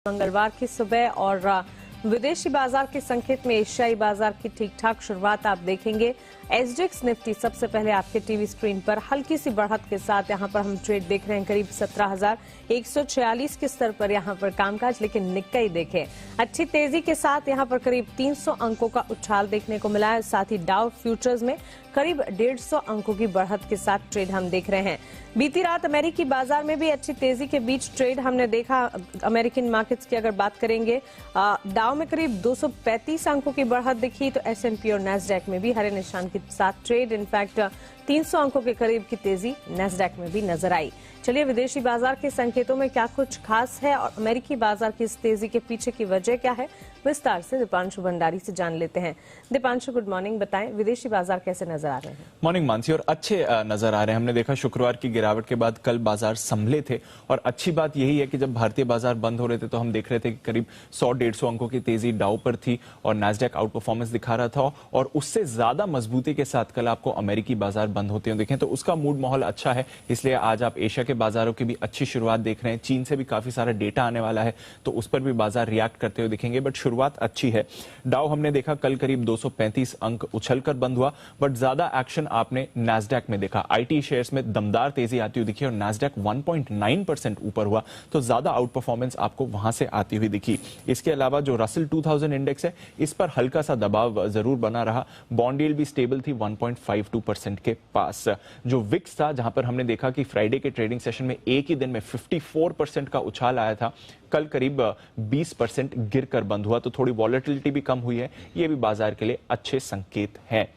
मंगलवार की सुबह और विदेशी बाजार के संकेत में एशियाई बाजार की ठीक ठाक शुरुआत आप देखेंगे। एसजीएक्स निफ्टी सबसे पहले आपके टीवी स्क्रीन पर हल्की सी बढ़त के साथ यहां पर हम ट्रेड देख रहे हैं करीब 17,146 के स्तर पर यहां पर कामकाज, लेकिन निक्केई देखें अच्छी तेजी के साथ यहां पर करीब 300 अंकों का उछाल देखने को मिला है। साथ ही डाउ फ्यूचर्स में करीब 150 अंकों की बढ़त के साथ ट्रेड हम देख रहे हैं। बीती रात अमेरिकी बाजार में भी अच्छी तेजी के बीच ट्रेड हमने देखा। अमेरिकन मार्केट्स की अगर बात करेंगे, डाउ में करीब 235 अंकों की बढ़त दिखी, तो एसएनपी और नैस्डैक में भी हरे निशान के साथ ट्रेड, इनफैक्ट 300 अंकों के करीब की तेजी नैस्डैक में भी नजर आई। चलिए विदेशी बाजार के संकेतों में क्या कुछ खास है और अमेरिकी बाजार की इस तेजी के पीछे की वजह क्या है, विस्तार से दीपांशु भंडारी से जान लेते हैं। दीपांशु, गुड मॉर्निंग, बताएं विदेशी बाजार कैसे नजर आ रहे हैं? मॉर्निंग मानसी, और अच्छे नजर आ रहे हैं। हमने देखा शुक्रवार की गिरावट के बाद कल बाजार संभले थे, और अच्छी बात यही है कि जब भारतीय बाजार बंद हो रहे थे तो हम देख रहे थे कि करीब 100-150 अंकों की तेजी डाउ पर थी और नैस्डैक आउट परफॉर्मेंस दिखा रहा था, और उससे ज्यादा मजबूती के साथ कल आपको अमेरिकी बाजार बंद होते हुए देखें तो उसका मूड माहौल अच्छा है। इसलिए आज आप एशिया के बाजारों की भी अच्छी शुरुआत देख रहे हैं। चीन से भी काफी सारा डेटा आने वाला है तो उस पर भी बाजार रिएक्ट करते हुए दिखेंगे, बट शुरुआत अच्छी है। डाउ हमने देखा कल करीब 235 अंक उछलकर बंद हुआ, बट ज्यादा एक्शन आपने नैस्डैक में देखा। आईटी शेयर्स में दमदार तेजी आती हुई दिखी और नैस्डैक 1.9% ऊपर हुआ, तो ज्यादा आउट परफॉर्मेंस आपको वहां से आती हुई दिखी। इसके अलावा जो रसल 2000 इंडेक्स है, इस पर हल्का सा दबाव जरूर बना रहा। बॉन्ड यील्ड भी स्टेबल थी 1.52% के पास। जो विक्स था, जहां पर हमने देखा कि फ्राइडे के ट्रेडिंग सेशन में एक ही दिन में 54% का उछाल आया था, कल करीब 20% गिरकर बंद हुआ, तो थोड़ी वॉलेटिलिटी भी कम हुई है। ये भी बाजार के लिए अच्छे संकेत हैं।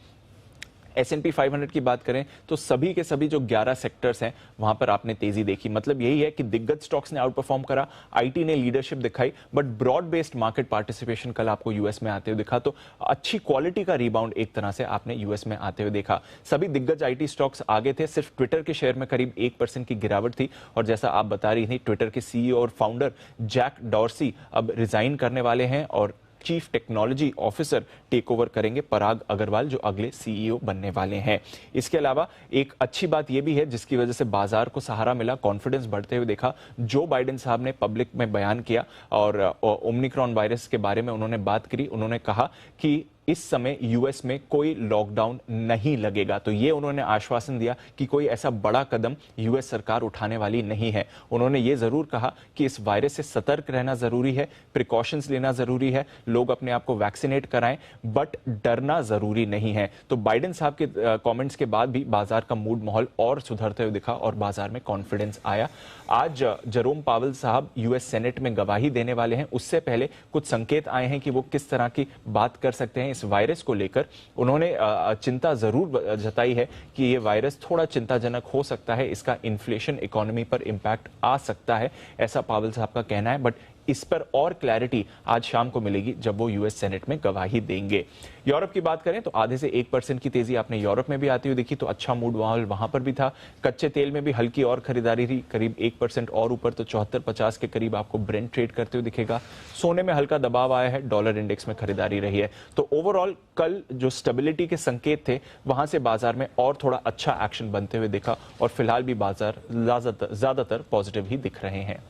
S&P 500 की बात करें तो सभी के सभी जो 11 सेक्टर्स हैं वहां पर आपने तेजी देखी। मतलब यही है कि दिग्गज स्टॉक्स ने आउट परफॉर्म करा, आईटी ने लीडरशिप दिखाई, but broad based market participation कल आपको यूएस में आते हुए दिखा, तो अच्छी क्वालिटी का रिबाउंड एक तरह से आपने यूएस में आते हुए देखा। सभी दिग्गज आईटी स्टॉक्स आगे थे, सिर्फ ट्विटर के शेयर में करीब 1% की गिरावट थी, और जैसा आप बता रही थी, ट्विटर के सीईओ और फाउंडर जैक डॉर्सी अब रिजाइन करने वाले हैं और chief technology officer take over करेंगे पराग अग्रवाल, जो अगले सीईओ बनने वाले हैं। इसके अलावा एक अच्छी बात यह भी है जिसकी वजह से बाजार को सहारा मिला, कॉन्फिडेंस बढ़ते हुए देखा। जो बाइडेन साहब ने पब्लिक में बयान किया और ओमिक्रॉन वायरस के बारे में उन्होंने बात करी। उन्होंने कहा कि इस समय यूएस में कोई लॉकडाउन नहीं लगेगा, तो ये उन्होंने आश्वासन दिया कि कोई ऐसा बड़ा कदम यूएस सरकार उठाने वाली नहीं है। उन्होंने ये जरूर कहा कि इस वायरस से सतर्क रहना जरूरी है, प्रिकॉशंस लेना जरूरी है, लोग अपने आप को वैक्सीनेट कराएं, बट डरना जरूरी नहीं है। तो बाइडेन साहब के कमेंट्स के बाद भी बाजार का मूड माहौल और सुधरते हुए दिखा और बाजार में कॉन्फिडेंस आया। आज जेरोम पावेल साहब यूएस सेनेट में गवाही देने वाले हैं। उससे पहले कुछ संकेत आए हैं कि वो किस तरह की बात कर सकते हैं इस वायरस को लेकर। उन्होंने चिंता जरूर जताई है कि ये वायरस थोड़ा चिंताजनक हो सकता है, इसका इन्फ्लेशन इकोनॉमी पर इंपैक्ट आ सकता है, ऐसा पावेल साहब का कहना है। बट इस पर और क्लैरिटी आज शाम को मिलेगी जब वो यूएस सेनेट में गवाही देंगे। यूरोप की बात करें तो आधे से 1% की तेजी आपने यूरोप में भी आती हुई देखी, तो अच्छा मूड माहौल वहां पर भी था। कच्चे तेल में भी हल्की और खरीदारी रही, करीब 1% और ऊपर, तो 74-50 के करीब आपको ब्रेंट ट्रेड करते हुए दिखेगा। सोने में हल्का दबाव आया है, डॉलर इंडेक्स में खरीदारी रही है। तो ओवरऑल कल जो स्टेबिलिटी के संकेत थे वहां से बाजार में और थोड़ा अच्छा एक्शन बनते हुए दिखा, और फिलहाल भी बाजार ज्यादातर पॉजिटिव ही दिख रहे हैं।